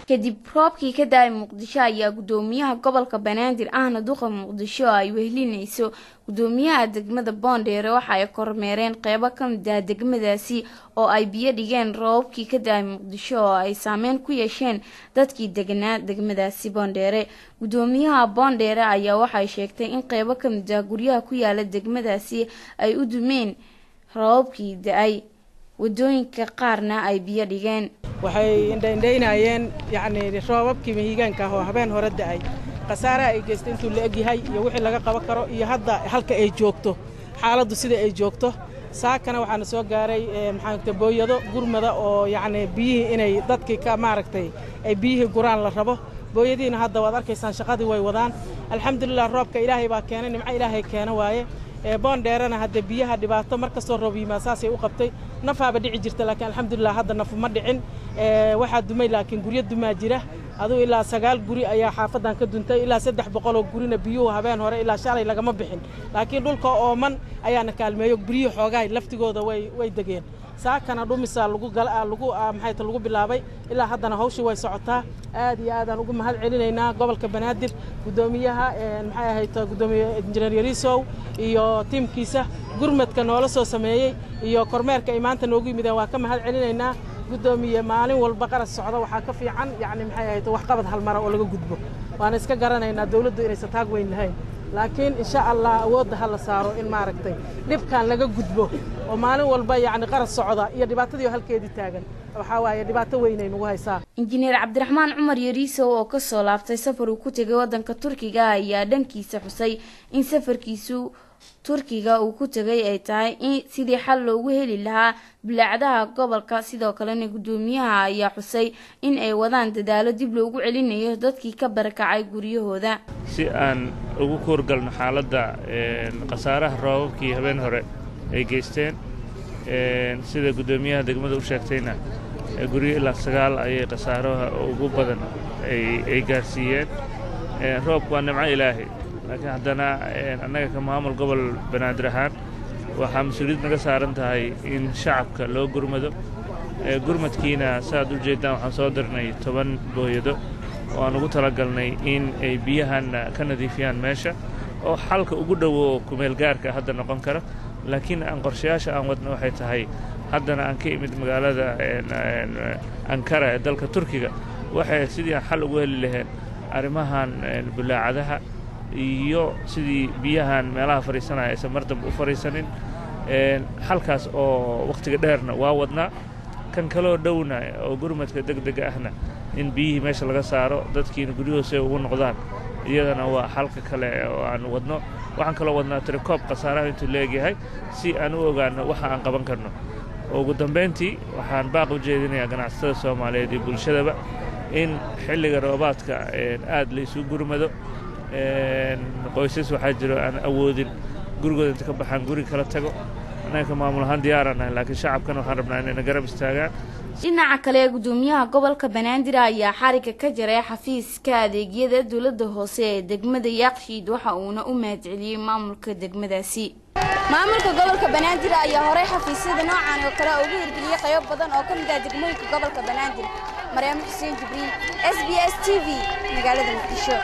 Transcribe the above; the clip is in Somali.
kadib roobkii ka daay Muqdisho ayaa gudoomiyaha gobolka Banaadir ahna duqa Muqdisho ay wehlinayso gudoomiyaha degmada Boondheere waxa ay kormeereen qaybo ka mid ah degmadaasi oo ay biyo dhigeen roobkii ka daay Muqdisho oo ay saameyn ku yeesheen dadkii deganaa degmadaasi Boondheere gudoomiyaha Boondheere ayaa waxay sheegtay in qaybo ka mid ah guryaha ku yaala degmadaasi ay u dumeen roobkii daay wadooyinka qaarna ay biyo dhigeen waxay indhaynayeen yani roobabkii mihigaanka oo habeen hore da'ay qasaare ay geystay intuu la egyahay iyo wixii laga qaban karo iyo hadda halka ay joogto xaaladdu sida ay joogto saakana waxaan soo gaaray maxaa booyado gurmada oo yani biyihii inay dadkii ka maaragtay ay biyihii guraan la rabo booyadiina hadda waad arkaysaan shaqadii way wadaan alxamdulillah roobka ilaahay baa keenay nimco ilaahay keena waaye Boondheerana hadda biyaha dhibaato markastoo roob yimaasay u qabtay nafaaba dhici jirta laakiin alxamdulillah hadda naf ma dhicin waxa dumay laakiin guriyo dumaa jira aduu ilaa 9 guri ayaa xaafadan ka duntay ilaa 300 oo gurina biyuhu habeen hore ilaa shalay lagama bixin laakiin dhulka ooman ayaana kaalmeeyo guriyo xoogaay laftigooda way dageen saakana dhumisa lagu maxay ta lagu bilaabay ilaa haddana hawshu way socotaa aad iyo aad aan ugu mahad celinaynaa gobolka Banaadir gudoomiyaha maxay ahayd gudoomiyaha injineer Yarisow iyo tiimkiisa gurmadka noola soo sameeyay iyo kormeerka ay maanta noogu yimideen waa ka mahad celinaynaa gudoomiye maalin walba qaras socda waxa ka fiican yani maxay ahayd wax qabad hal mar oo laga gudbo waan iska garanaynaa dawladdu inay taag weyn lahayn laakiin insha Allah awoodda hal saaro in maaragtay dibkan laga gudbo oo maalin walba yani qaras socda iyo dhibaatadii halkeedii taagan waxa waaye dhibaato weyn ay nagu haysaa injineer Cabdiraxmaan Cumar Yarisow oo ka soo laabtay safar uu ku tagay wadanka Turkiga ayaa dhankiisa xusay in safarkiisu Turkiga uu ku tagay ay tahay in sidii xal loogu heli lahaa bilaacadaha gobolka sidoo kalena gudoomiyaha ayaa xusay in ay wadaan dadaalo dib loogu celinayo dadkii ka barakacay guriyahooda si aan ugu koorgalno xaaladda qasaaraha roobabkii habeen hore ay geysteen sida gudoomiyaha degmada u sheegtayna guriyo ilaa 9 ayay qasaaraha ugu badan ay gaarsiiyeen roobku waa nimco ilaahay laakiin haddana annaga ka maamul gobol Banaadir ahaan waxaa mas'uuliyad naga saaran tahay in shacabka loo gurmado gurmadkiina saad u jeedaan waxaan soo dirnay 10 booyado oo aan ugu talagalnay in ay biyahan ka nadiifiyaan meesha oo xalka ugu dhow ku meel gaarka hadda noqon kara laakiin aan qorshayaasha aan wadno waxay tahay haddana aan ka imid magaalada Ankara ee dalka Turkiga waxay sidii xal ugu heli lahayn arrimahan bulaacadaha iyo sidii biyahan meelaha fariisanaya aysan mar dambe u fariisanin halkaas oo waqtiga dheerna waa wadnaa kan kaloo dhowna oo gurmadka degdega ahna in biyihii meesha laga saaro dadkiina guryahoose ugu noqdaan iyadana waa halka kale oo aan wadno waxaan kaloo wadnaa tirikoob qasaaraha intuu leeyahay si aan u ogaano waxa aan qaban karno ugu dambeyntii waxaan baaq u jeedinayaa ganacsatada Soomaaliyeed iyo bulshadaba in xilliga roobaadka aad la isugu gurmado qoysas waxaa jiro aan awoodin gurigooda inta ka baxaan guri kala tago annaga maamul ahaan diyaaranahay laakiin shacabkana waxaan rabnaa inay garab istaagaan dhinaca kale gudoomiyaha gobolka Banaadir ayaa xariga ka jaray xafiiska adeegyada dawladda hoose ee degmada Yaaqshiid waxa uuna u mahadceliyay maamulka degmadaasi maamulka gobolka Banaadir ayaa hore xafiisyada noocan oo kale ugu hirgeliyay qayb badan oo ka mid ah degmooyinka gobolka Banaadir Maryam Xuseen Jibriil SBS TV magaalada Muqdisho